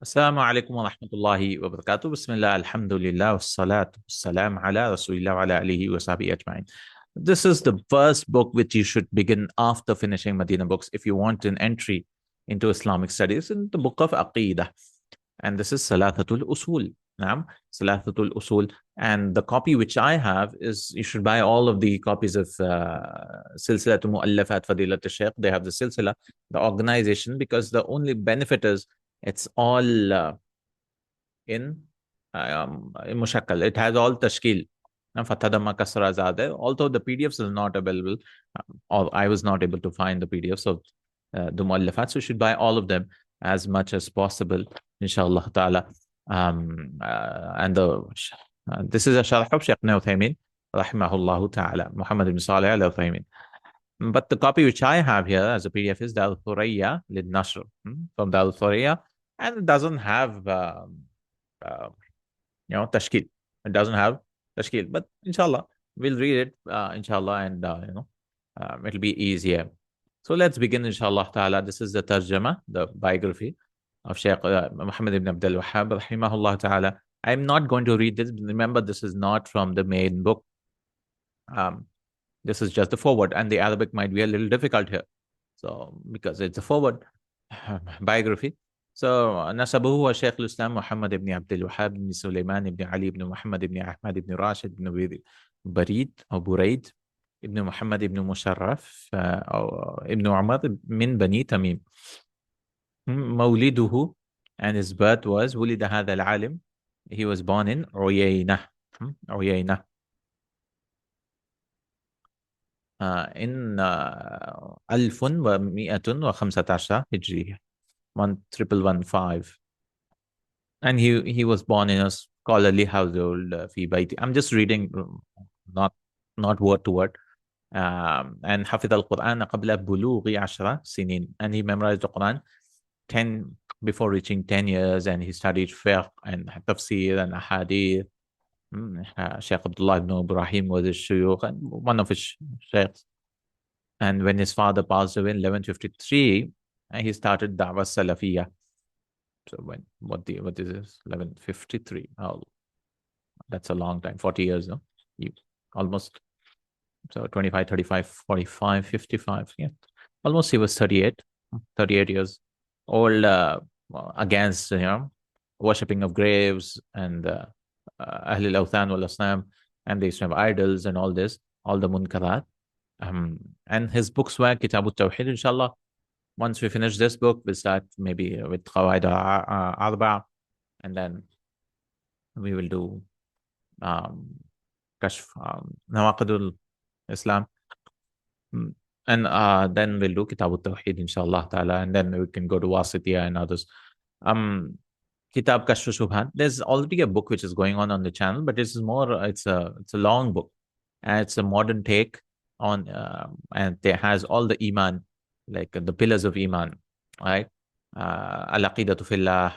Assalamu alaikum wa rahmatullahi wa barakatuh. Bismillah, alhamdulillah, wassalatu wassalam ala rasulillah wa ala alihi wa sahbihi ajma'in. This is the first book which you should begin after finishing Medina books if you want an entry into Islamic studies in the book of Aqeedah. And this is Thalathatul Usool. Naam, Thalathatul Usool. And the copy which I have is you should buy all of the copies of Silsilatul Mu'allafat Fadilat al-Shaykh. They have the Silsila, the organization, because the only benefit is it's all in mushakkal. It has all tashkil. Fatadama Kasra Zade. Although the PDFs are not available, or I was not able to find the PDFs of the muallafat, so you should buy all of them as much as possible, inshallah ta'ala. This is a sharh of Shaykh Uthaymin, rahimahullah ta'ala, Muhammad ibn Salih al Uthaymin. But the copy which I have here as a PDF is Darul Thuraya lid Nashr from Darul Thuraya, and it doesn't have tashkil. It doesn't have tashkil, but inshallah we'll read it inshallah, and it'll be easier. So let's begin inshallah ta'ala. This is the tarjama, the biography of Shaykh Muhammad ibn Abdul Wahhab rahimahullah ta'ala. I'm not going to read this. Remember, this is not from the main book. This is just the forward, and the Arabic might be a little difficult here. So, because it's a forward biography. So, Nasabuhu wa Shaykh al-Islam Muhammad ibn Abdul Wahhab ibn Sulaiman ibn Ali ibn Muhammad ibn Ahmad ibn Rashid ibn Barid or Buraid ibn Muhammad ibn Musharraf ibn Umar min Bani Tamim. Mawliduhu, and his birth was ولد هذا العالم. He was born in Uyayna. Uyayna. In 1115 Hijri, 1115, and he was born in a scholarly household. I'm just reading, not word to word. And حفظ القرآن قبل بلوغ 10 سنين, and he memorized the Quran before reaching 10 years, and he studied fiqh and tafsir and ahadith. Shaykh Abdullah ibn Ibrahim was his shuyukh and one of his shaykhs. And when his father passed away in 1153, he started Da'wah Salafiyah. So what is this? 1153. Oh, that's a long time. 40 years, no? Almost. So 25, 35, 45, 55. Yeah. Almost he was 38 years old, against, worshipping of graves and Ahl al-Awthan wal-Asnam, and they used to have idols and all this, all the munkarat. And his books were Kitab al-Tawheed. Inshallah, once we finish this book, we'll start maybe with Qawaid al-Arba', and then we will do Kashf Nawaqidul Islam, and then we'll do Kitab al-Tawheed, inshallah ta'ala, and then we can go to Wasitiyah and others. Kitab Kashf Shubhat. There's already a book which is going on the channel, but it's a long book, and it's a modern take on, and it has all the iman, like the pillars of iman, right? Al-Aqeedah fillah,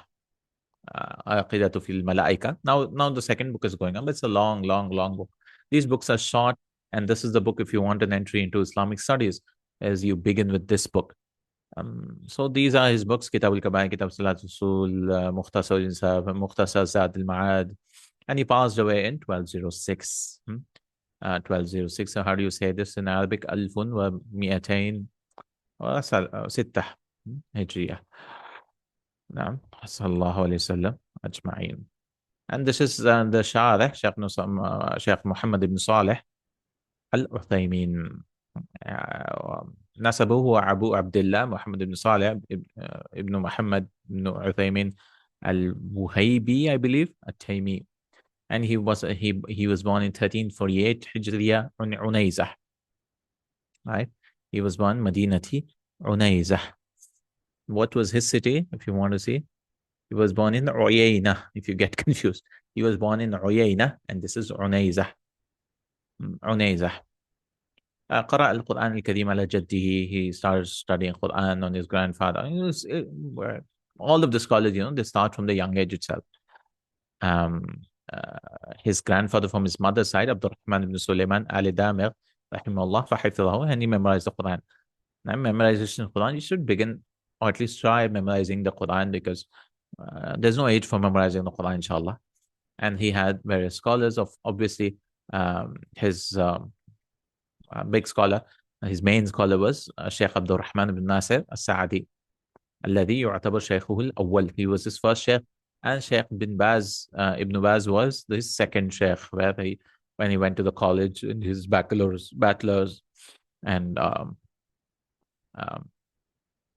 Aqeedah fil malaika. Now the second book is going on, but it's a long book. These books are short, and this is the book if you want an entry into Islamic studies, as you begin with this book. So these are his books: Kitab al-Kabair, Kitab Thalaathatul Usool, Mukhtasar Insaf, Mukhtasar Zad al-Ma'ad, and he passed away in 1206. 1206. So how do you say this in Arabic? Alfun wa mi'atain wa sittah Hijriya. Naam. Sallallahu alayhi wa sallam ajma'in. And this is the Sharh, Shaykh Muhammad ibn Salih al Uthaymin. Nasabu huwa Abu Abdullah Muhammad ibn Salih ibn Muhammad ibn Uthaymin al-Wuhaybi, I believe, at-Taymi. And he was born in 1348 Hijriya on Unayzah. Right? He was born Madinati Unayzah. What was his city, if you want to see? He was born in Uyayna, if you get confused. He was born in Uyayna, and this is Unayzah. Unayzah. قرأ القرآن الكريم على جده. He started studying Quran on his grandfather. All of the scholars, they start from the young age itself. His grandfather from his mother's side, Abdurrahman ibn Sulaiman al-Damir, rahimahullah, فحفظه, and he memorized the Quran. Now, memorization of Quran, you should begin, or at least try memorizing the Quran, because There's no age for memorizing the Quran, inshallah. And he had various scholars of, obviously, his big scholar, his main scholar was Sheikh Abdul Rahman ibn Nasir al-Sa'adi, الذي يعتبر شيخه الأول. He was his first sheikh, and Sheikh bin Baz, Ibn Baz was his second sheikh, where when he went to the college in his bachelor's, and um,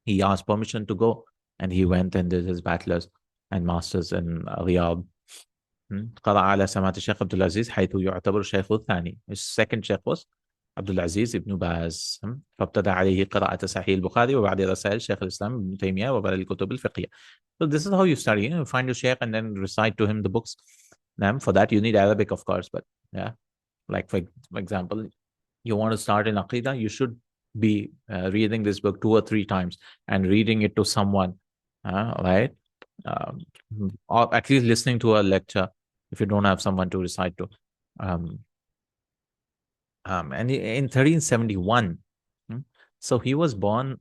he asked permission to go, and he went and did his bachelor's and master's in Riyadh. قرأ على سماعة الشيخ عبد العزيز حيث يعتبر الشيخ الثاني. His second sheikh was عبد العزيز ابن باز. فابتدأ عليه قراءة صحيح البخاري وبعد رسائل شيخ الإسلام ابن تيمية وبعد الكتب الفقهية. So this is how you study. You find your sheikh and then recite to him the books. For that you need Arabic, of course, but yeah, like for example, you want to start in Aqeedah, you should be reading this book 2 or 3 times and reading it to someone, right? Or at least listening to a lecture if you don't have someone to recite to. And in 1371, so he was born,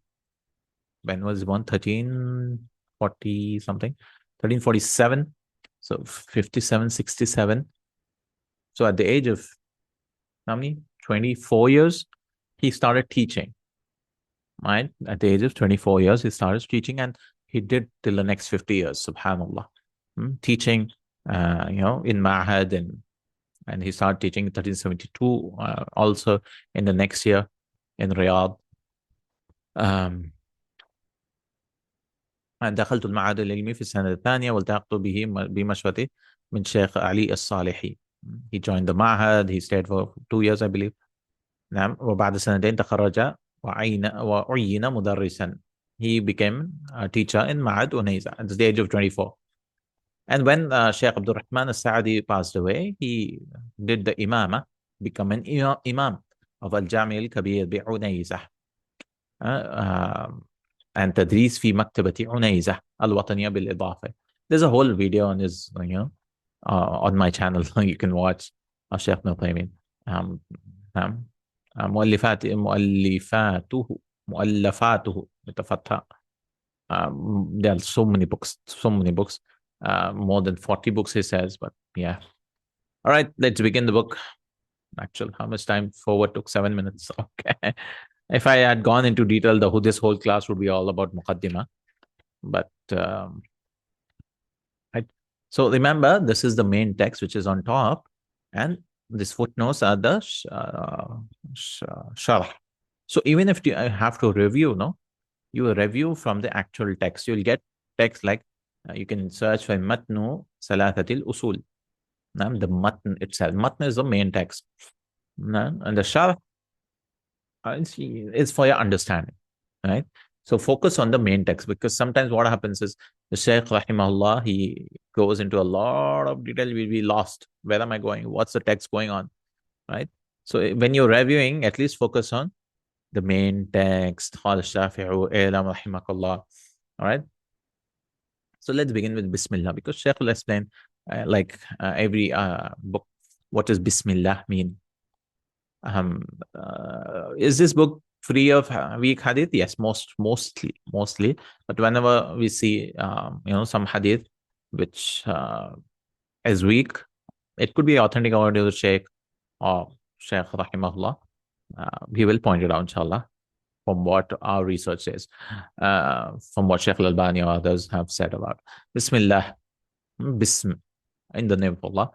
when was he born? 1340 something, 1347, so 57, 67. So at the age of how many? 24 years, he started teaching, right? At the age of 24 years, he started teaching, and he did till the next 50 years, subhanAllah. Teaching, in Ma'had, and he started teaching in 1372, also in the next year in Riyadh. دخلت المعهد العلمي في السنة الثانية والتحقت به بمشورته من شيخ علي الصالحي. He joined the Ma'had, he stayed for 2 years, I believe. نعم. وبعد سنتين تخرج وعين مدرسا. He became a teacher in Ma'had Unayza at the age of 24. And when Sheikh Abdul Rahman al-Sa'adi passed away, he did the imamah, become an imam of Al-Jami al-Kabir bi-Unayza. And تدريس في مكتبة عنيزة الوطنية بالإضافة. There's a whole video on his, on my channel. You can watch Sheikh Ibn Taymiyyah. مؤلفاته بتفتح. There are so many books, more than 40 books, he says, but yeah. All right, let's begin the book. Actually, how much time forward took? 7 minutes. Okay. If I had gone into detail, this whole class would be all about Muqaddimah. But right. So remember, this is the main text which is on top, and these footnotes are the sharh. So even if you have to review, you will review from the actual text. You'll get text like you can search for Matnu Thalaathatul Usool. The matn itself. Matn is the main text. And the sharh is for your understanding, right? So focus on the main text, because sometimes what happens is the Shaykh rahimahullah, he goes into a lot of detail. We'll be lost. Where am I going? What's the text going on, right? So when you're reviewing, at least focus on the main text. All right. So let's begin with Bismillah, because Shaykh will explain every book, what does Bismillah mean? Is this book free of weak hadith? Yes, mostly. But whenever we see, some hadith which is weak, it could be authentic audio of Sheikh or Sheikh rahimahullah. He will point it out, inshallah, from what our research says, from what Sheikh Al-Albani or others have said about Bismillah. Bism, in the name of Allah.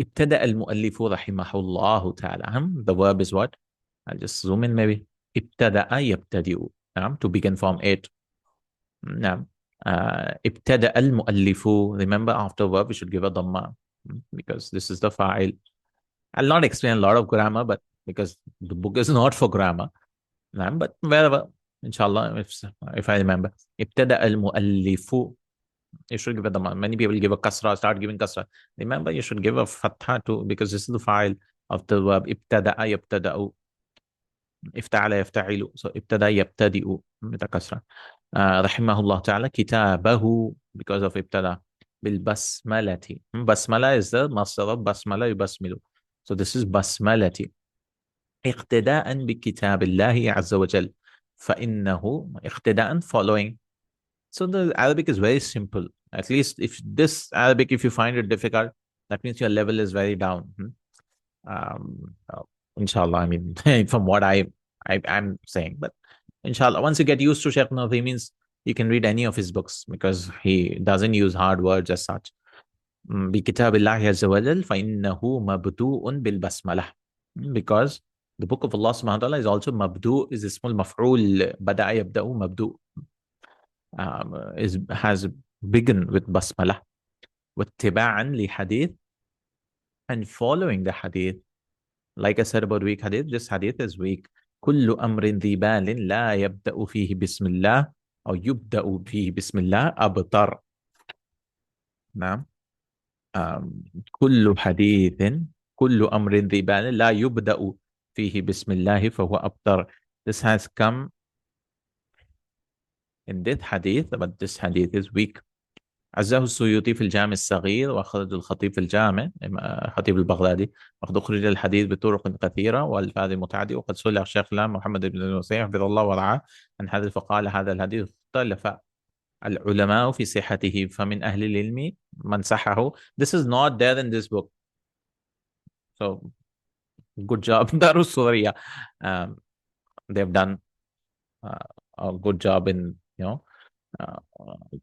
ابتدأ المؤلف رحمه الله تعالى. The verb is what? I'll just zoom in maybe. ابتدأ يبتدئ. To begin from it. ابتدأ المؤلف. Remember, after verb we should give a dhamma, because this is the fa'il. I'll not explain a lot of grammar, but because the book is not for grammar. But wherever, inshallah, if I remember. ابتدأ المؤلف. You should give a dhamma. Many people give a kasra, start giving kasra. Remember, you should give a fatha too, because this is the file of the verb ibtada'a yabtada'u, ifta'ala yafta'ilu. So ibtada yabtadi'u with a kasra. Rahimahullah ta'ala kitabahu, because of ibtada, bil basmalati. Basmala is the masdar of basmala yubasmilu. So this is basmalati. اقتداء بكتاب الله عز وجل فإنه اقتداء, following. So the Arabic is very simple. At least if this Arabic, if you find it difficult, that means your level is very down. Uh, inshallah, I mean, from what I'm saying, but inshallah, once you get used to Sheikh Nafi, means you can read any of his books because he doesn't use hard words as such. بكتاب الله عز وجل فإنه مبدوء بالبسملة, because the book of Allah subhanahu wa ta'ala is also mabdu, is ismul maf'ul, bada'a yabda'u mabdu, has begun with basmala, wattiba'an li hadith, and following the hadith. Like I said about weak hadith, this hadith is weak. كل أمر ذي بال لا يبدأ فيه بسم الله أو يبدأ فيه بسم الله أبطر. نعم. كل حديث كل أمر ذي بال لا يبدأ فيه بسم الله فهو أبطر. This has come in this hadith, but this hadith is weak. عزاه السيوطي في الجامع الصغير، وأخرج الخطيب في الجامع، خطيب البغدادي، وقد أخرج الحديث بطرق كثيرة والألفاظ متعددة، وقد سئل الشيخ الإسلام محمد بن المسيح حفظه الله ورعاه عن هذا فقال هذا الحديث اختلف العلماء في صحته فمن أهل العلم من صححه. This is not there in this book. So good job, Darul Surya. They've done a good job in,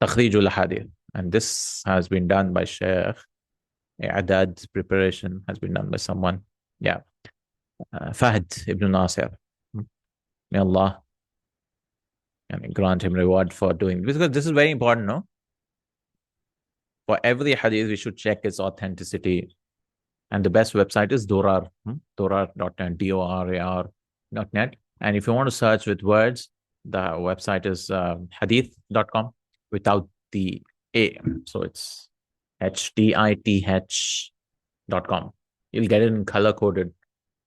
Takhrijul Hadith. And this has been done by Sheikh. I'dad's preparation has been done by someone. Yeah. Fahd ibn Nasir. May Allah grant him reward for doing this, because this is very important, no? For every hadith, we should check its authenticity. And the best website is Dorar, Dorar.net, Dorar.net. And if you want to search with words, the website is hadith.com without the A. So it's HDITH.com. You'll get it in color-coded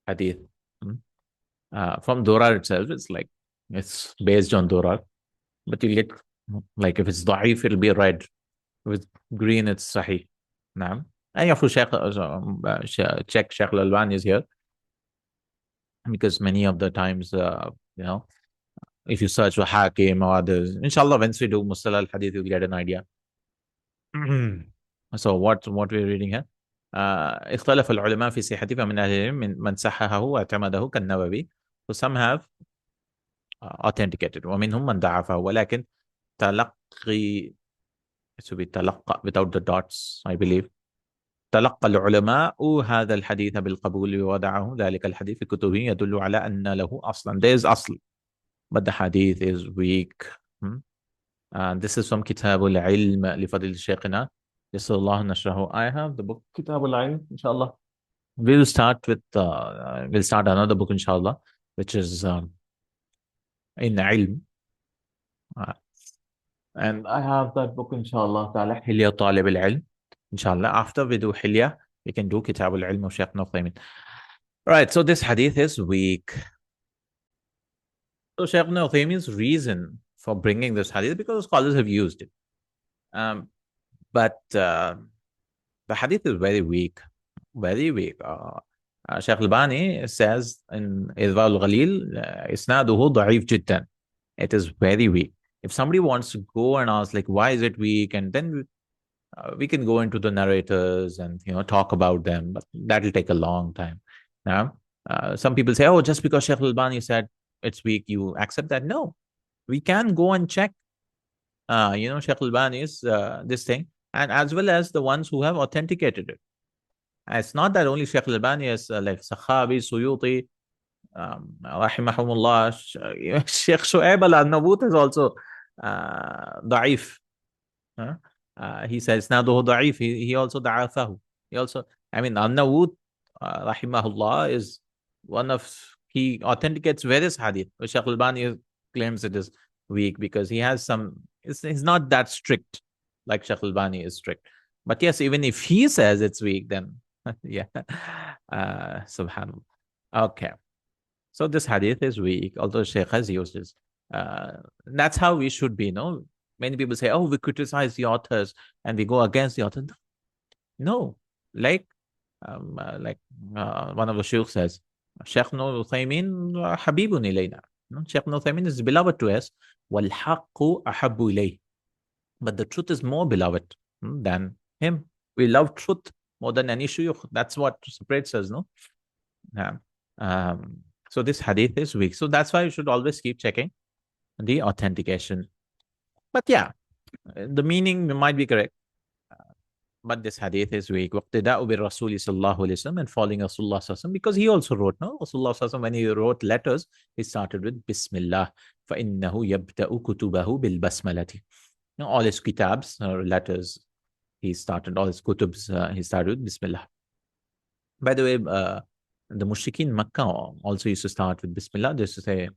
hadith. From Dorar itself, it's based on Dorar. But you'll get, like, if it's da'if, it'll be red. If it's green, it's sahih. Naam. And you have to check Sheikh Al-Albani is here. Because many of the times, if you search for Hakim or others, inshallah, once we do Mustalah al-Hadith, you'll get an idea. So what we're reading here? اختلف العلماء في صحته فمن أهل العلم من صححه واعتمده كالنووي. So some have authenticated ومنهم من ضعفه ولكن تلقي, it should be تلقى without the dots, I believe. تلقى العلماء هذا الحديث بالقبول ووضعه ذلك الحديث في كتبه يدل على أن له أصلا. There is أصل, but the hadith is weak. This is from Kitab al Ilm لفضيلة شيخنا يسر الله نشره. I have the book Kitab al Ilm, inshallah. We'll start another book, inshallah, which is in Ilm. And I have that book, inshallah, Hilya Talib al Ilm. Inshallah, after we do Hilya, we can do Kitab al Ilm of Shaykh Nuthaymin. Right, so this hadith is weak. So Shaykh Nuthaymin's reason for bringing this hadith, because scholars have used it. But the hadith is very weak. Very weak. Shaykh Al-Bani says in Irwa al-Ghalil, Isnaduhu da'if jiddan. It is very weak. If somebody wants to go and ask, like, why is it weak? And then we can go into the narrators and, talk about them, but that'll take a long time. Now, some people say, oh, just because Shaykh Al-Bani said it's weak, you accept that? No. We can go and check, Shaykh Al-Bani's this thing, and as well as the ones who have authenticated it. And it's not that only Shaykh Al-Bani is like Sakhabi, Suyuti, Rahimahumullah, Shaykh Shu'aib al-Nabut is also da'if. He says, Naduhu da'if, he also da'afahu. He also, al-Nabut, Rahimahullah, is one of, he authenticates various hadith. Shaykh Al-Bani claims it is weak because he has some, he's not that strict like Shaykh Al-Bani is strict. But yes, even if he says it's weak, then yeah, subhanallah. Okay, so this hadith is weak, although Shaykh has used this. That's how we should be, no? Many people say, oh, we criticize the authors and we go against the author. No, like one of the Shaykh says, Shaykh Nuthaymin habibun ilayna. Shaykh Nuthaymin is beloved to us. وَالْحَقُّ أَحَبُّ إِلَيْهِ. But the truth is more beloved than him. We love truth more than any shuyukh. That's what separates us, no? Yeah. So this hadith is weak. So that's why you should always keep checking the authentication. But yeah, the meaning might be correct. But this hadith is weak. وَاقْتِدَاءُ بِالرَّسُولِ صَلَّى اللَّهُ عَلَيْهِ وسلم, and following Rasulullah sallallahu alaihi wasallam, because he also wrote, no? Rasulullah sallallahu alaihi wasallam, when he wrote letters, he started with Bismillah. فَإِنَّهُ يَبْدَأُ كُتُبَهُ بِالْبَسْمَلَةِ. All his kitabs, letters, he started, all his kutubs, he started with Bismillah. By the way, the mushrikeen Makkah also used to start with Bismillah. They used to say,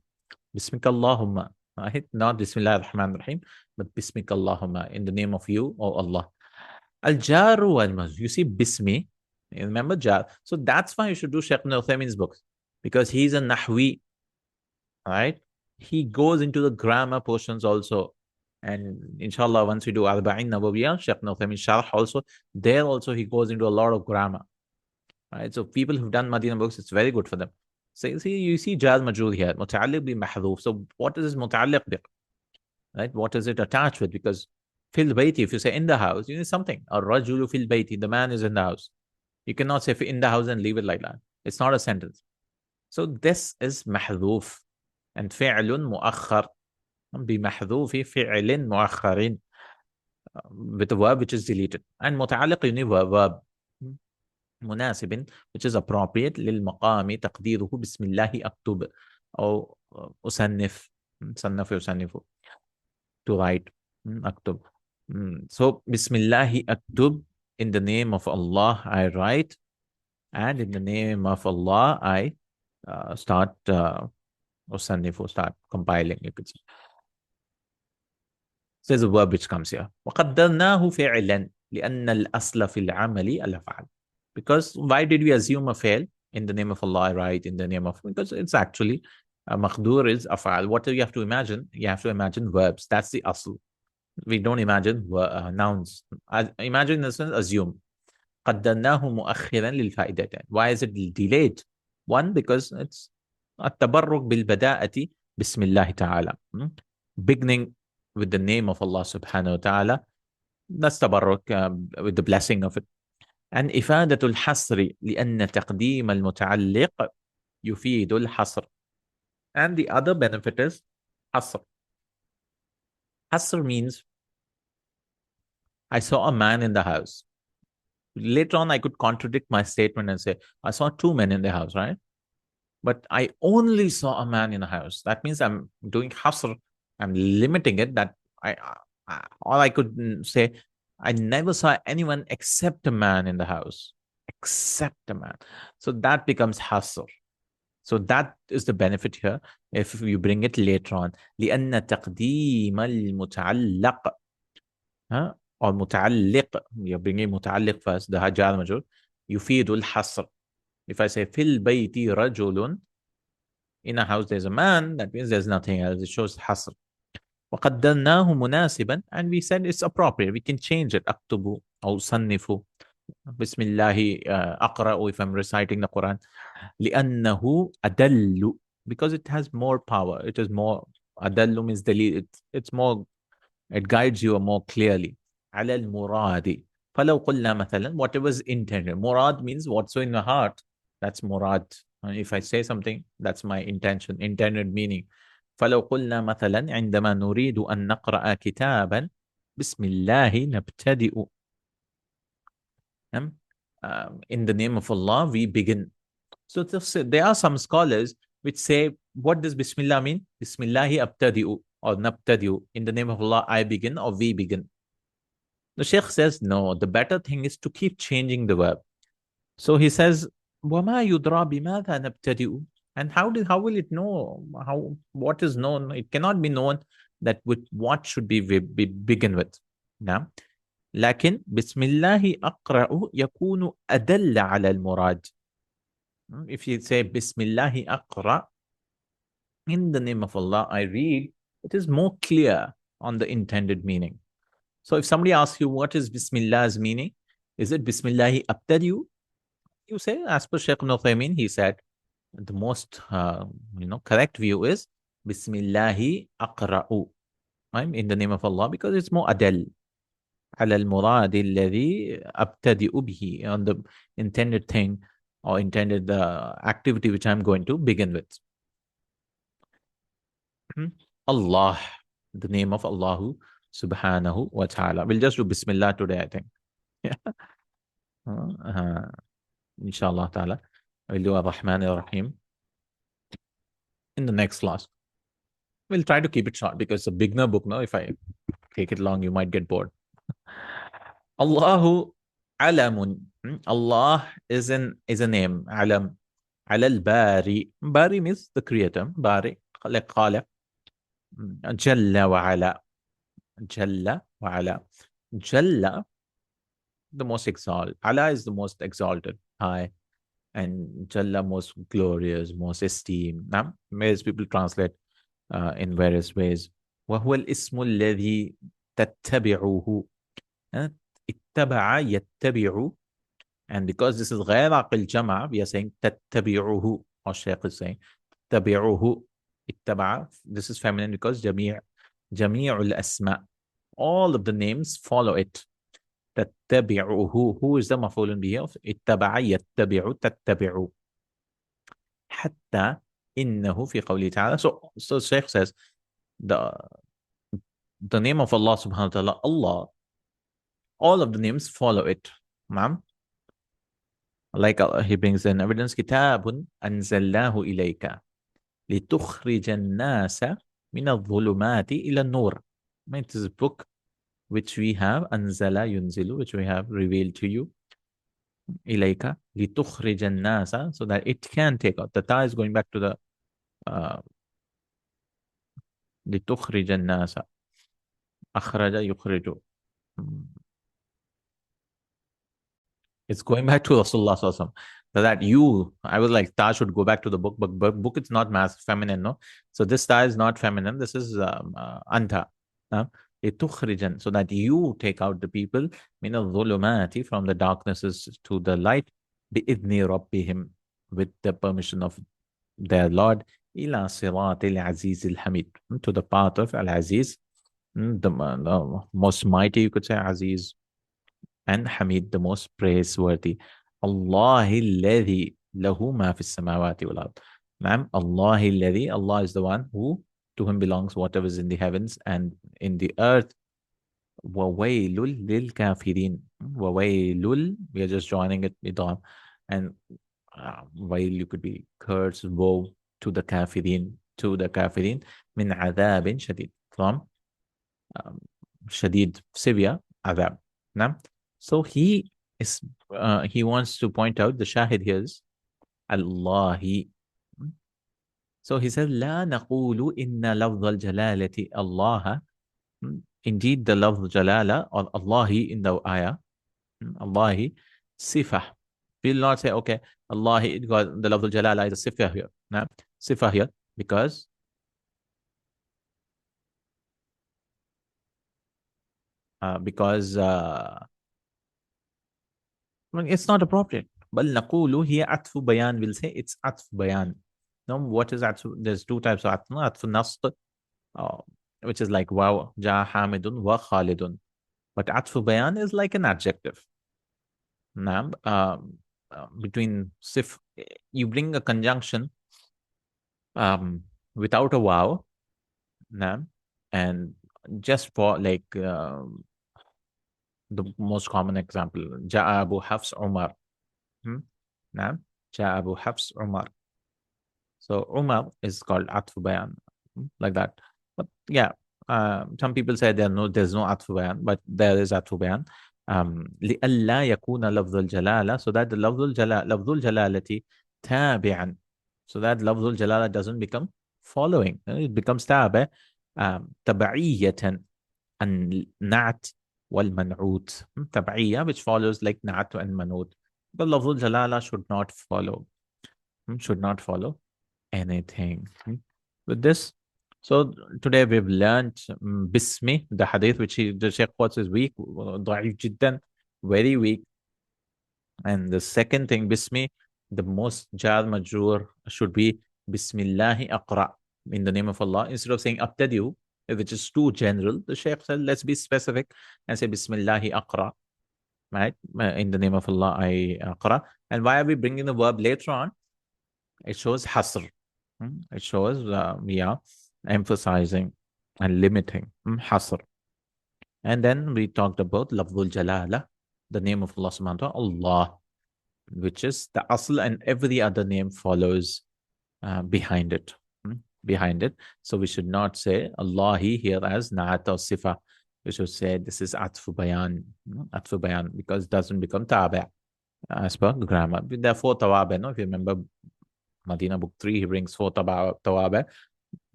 Bismikallahumma, right? Not Bismillah ar-Rahman ar-Rahim, but Bismikallahumma, in the name of you, O Allah. Al-Jaru wal-Majrur. You see Bismi, you remember Jar. So that's why you should do Shaykh Ibn Uthaymin's books, because he's a Nahwi, right? He goes into the grammar portions also. And inshallah, once we do Arba'in Nawawiyah, Shaykh Ibn Uthaymin Sharh also, there also he goes into a lot of grammar. Right? So people who've done Madina books, it's very good for them. So you see Jar Majrur here, Muta'alliq bi Mahdhuf. So what is this Muta'alliq bi? Right? What is it attached with? Because fil bayti, if you say in the house, you need something. Or rajulu fil bayti, the man is in the house. You cannot say in the house and leave it like that. It's not a sentence. So this is mahdhuf. And fi'lun mu'akhar. Bi mahdhufi fi'lin mu'akharin. With a verb which is deleted. And muta'alliq, you need verb. مناسب, which is appropriate للمقام تقديره بسم الله أكتب أو أصنف يصنف, to write, أكتب. So بسم الله أكتب, in the name of Allah I write, and in the name of Allah I start أصنف, start compiling, you could say. So there's a verb which comes here. وقدرناه فعلا لأن الأصل في العمل الأفعال. Because why did we assume a fail? In the name of Allah I write, in the name of, because it's actually makhdur is af'al. What do you have to imagine? You have to imagine verbs. That's the asl. We don't imagine nouns. Imagine this one, assume. قدرناه مؤخرا للفائدتين. Why is it delayed? One, because it's التبرك بالبداءة بسم الله تعالى. Beginning with the name of Allah subhanahu wa ta'ala. That's tabarruk, with the blessing of it. And إفادة الحصر لأن تقديم المتعلق يفيد الحصر. And the other benefit is حصر. حصر means I saw a man in the house. Later on, I could contradict my statement and say, I saw two men in the house, right? But I only saw a man in the house. That means I'm doing hasr. I'm limiting it, that all I could say, I never saw anyone except a man in the house. Except a man. So that becomes hasr. So that is the benefit here if you bring it later on. لأن تقديم المتعلق or متعلق, you're bringing متعلق first, the jar majrur, يفيد الحصر. If I say في البيت رجل, in a house there's a man, that means there's nothing else. It shows حصر. وقدرناه مناسبا, and we said it's appropriate. We can change it. أكتب أو صنف بسم الله أقرأ, if I'm reciting the Quran. لأنه أدل, because it has more power. It is more, أدل means delete. It's more, it guides you more clearly. على المراد. فلو قلنا مثلا, whatever is intended. Murad means what's in the heart. That's murad. If I say something, that's my intention, intended meaning. فلو قلنا مثلا عندما نريد أن نقرأ كتابا بسم الله نبتدئ. In the name of Allah we begin. So there are some scholars which say, what does Bismillah mean? Bismillahi abtadi'u or nabtadi'u. In the name of Allah I begin or we begin. The Shaykh says, no, the better thing is to keep changing the verb. So he says, وَمَا يُدْرَى بِمَاذَا نَبْتَدِئُ. And how will it know what is known? It cannot be known that with what should be begin with. Now, لكن بسم الله أقرأ يكون أدل على المراد. If you say بسم الله أقرأ, in the name of Allah I read, it is more clear on the intended meaning. So if somebody asks you what is Bismillah's meaning, is it Bismillahi abtadi'u? You say, as per Shaykh Ibn Uthaymin, he said, the most correct view is Bismillahi aqra'u. I'm in the name of Allah because it's more adel. على المراد الذي أبتدئ به, on the intended thing or intended activity which I'm going to begin with. Allah, the name of Allah subhanahu wa ta'ala. We'll just do Bismillah today, I think. Inshallah ta'ala. We'll do Ar-Rahman Ar-Rahim in the next class. We'll try to keep it short because it's a beginner book now. If I take it long, you might get bored. Allahu alamun. Allah is a name. Alam. Alal bari. Bari means the creator. Bari. Khaliq. Jalla wa ala. Jalla wa ala. Jalla, the most exalted. Allah is the most exalted, high. And Jalla, most glorious, most esteemed. Now, various people translate in various ways. وهو الاسم الذي تتبعه. اتبع يتبع. And because this is غير عقل جمع, we are saying تتبعه. Or Shaykh is saying تتبعه. اتبع. This is feminine because جميع الأسماء. All of the names follow it. تتبعه. Who is the مفعول به of اتبع يتبع تتبع. حتى إنه في قوله تعالى. So Shaykh says the name of Allah subhanahu wa ta'ala, Allah, all of the names follow it. Ma'am? Like he brings in evidence, كتاب أنزلناه إليك لتخرج الناس من الظلمات إلى النور. It is a book which we have, أنزل ينزل, which we have revealed to you. إليك لتخرج الناس, so that it can take out. The ta is going back to the لتخرج الناس. أخرج يخرج. It's going back to Rasulullah Sallallahu Alaihi Wasallam. So that you, I was like, ta should go back to the book, but book it's not feminine, no? So this ta is not feminine. This is anta. لتخرجن, so that you take out the people من الظلمات, from the darknesses to the light, بإذن ربهم, with the permission of their Lord, إلى صراط العزيز الحميد, to the path of Al-Aziz, the most mighty, you could say, Aziz, and Hamid, the most praiseworthy. Allah الذي له ما في السماوات والأرض. Ma'am, Allah الذي, Allah is the one who, to him belongs whatever is in the heavens and in the earth. وَوَيْلٌ لِلْكَافِرِينَ. وَوَيْلٌ, we are just joining it, idgham. And while you could be cursed, woe to the kafirin, min adhabin shadid, from shadid, severe adhab. Now, so he wants to point out the shahid here is Allahi. So he says, لا نقول إن لفظ الجلالة الله. Indeed, the lafz jalala or Allahi in the ayah, Allahi, sifah. We'll not say, okay, Allahi, because the lafz jalala is a sifah here. Now, sifah here because it's not appropriate. بل نقول هي عطف بيان. We'll say it's عطف بيان. Now, what is عطف? There's two types of عطف. عطف نصب, which is like wow, ja hamidun wa khalidun. But atfu bayan is like an adjective. Now, between sif, you bring a conjunction without a wow, now, and just for like the most common example, ja Abu Hafs Umar. Now, ja Abu Hafs Umar. So Umar is called atfu bayan, like that. But yeah, some people say there's no atfu bayan, but there is atfu bayan. لِأَلَّا يَكُونَ لَفْظُ الْجَلَالَةِ, so that the لَفْظُ الْجَلَالَةِ تَابِعًا, so that لَفْظُ الْجَلَالَةِ doesn't become following. It becomes تَابِع, تَبْعِيَّةً النَّعْتِ وَالْمَنْعُوتِ. تَبْعِيَّة, which follows like نَعْتُ and مَنْعُوت. But لَفْظُ الْجَلَالَةِ should not follow anything. With this, so today we've learned Bismi, the hadith which the Shaykh quotes is weak, ضعيف جدا, very weak. And the second thing, Bismi, the most jar majroor should be Bismillahi Aqra, in the name of Allah. Instead of saying Abtadiu, which is too general, the Shaykh said, let's be specific and say, Bismillahi Aqra, right? In the name of Allah, I Aqra. And why are we bringing the verb later on? It shows hasr. It shows we are emphasizing and limiting hasr. And then we talked about Lafzul Jalala, the name of Allah subhanahu wa ta'ala, Allah, which is the asl, and every other name follows behind it. Behind it. So we should not say Allahi here as Na'at or Sifa. We should say this is Atfu Bayan. Atfu Bayan, because it doesn't become Tabi' as per grammar. Therefore, Tawabi, no? If you remember Madina book 3, he brings 4 Tawabi,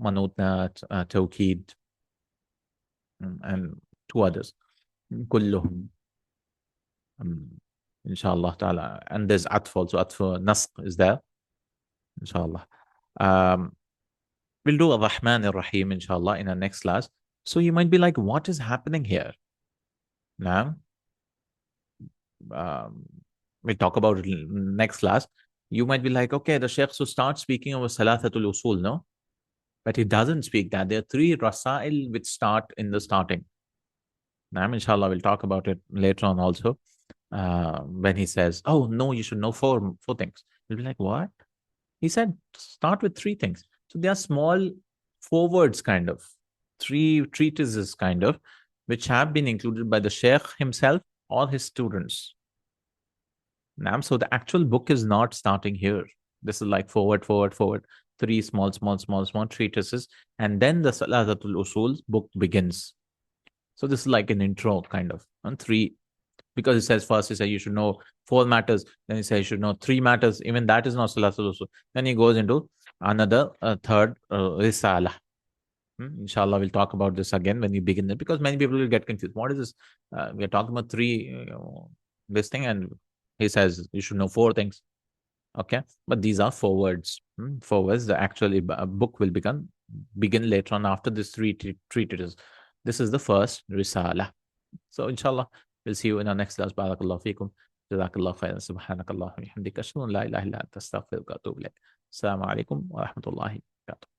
Manutna, Tawqid, and 2 others. Kulluhum. Inshallah ta'ala. And there's Atf also. Atf Nasq is there. Inshallah. We'll do Ar-Rahman Ar-Rahim, inshallah, in our next class. So you might be like, what is happening here? Now, we'll talk about it next class. You might be like, okay, the Shaykh so starts speaking of Thalathatul Usool, no? But he doesn't speak that. There are 3 Rasail which start in the starting. Now, inshallah, we'll talk about it later on also. When he says, oh, no, you should know 4 things. You'll be like, what? He said, start with 3 things. So they are small forwards, kind of 3 treatises, kind of, which have been included by the Shaykh himself or his students. Now, so the actual book is not starting here. This is like forward, 3 small treatises, and then the Thalathatul Usool book begins. So this is like an intro, kind of, and 3. Because it says first, he says you should know 4 matters. Then he says you should know 3 matters. Even that is not Thalathatul Usool. Then he goes into another 3rd Risala. Inshallah, we'll talk about this again when we begin it, because many people will get confused. What is this? We are talking about 3 this thing, and he says you should know 4 things. Okay, but these are forwards. Forwards. The actual book will begin later on after this 3 treatises. This is the first Risala. So inshallah, we'll see you in our next class. Barakallahu feekum. Jazakallahu Khairan. Subhanakallah wa bihamdika. Ashhadu an la ilaha illa anta astaghfiruka wa atubu ilayk. Assalamu alaikum wa rahmatullahi wa barakatuh.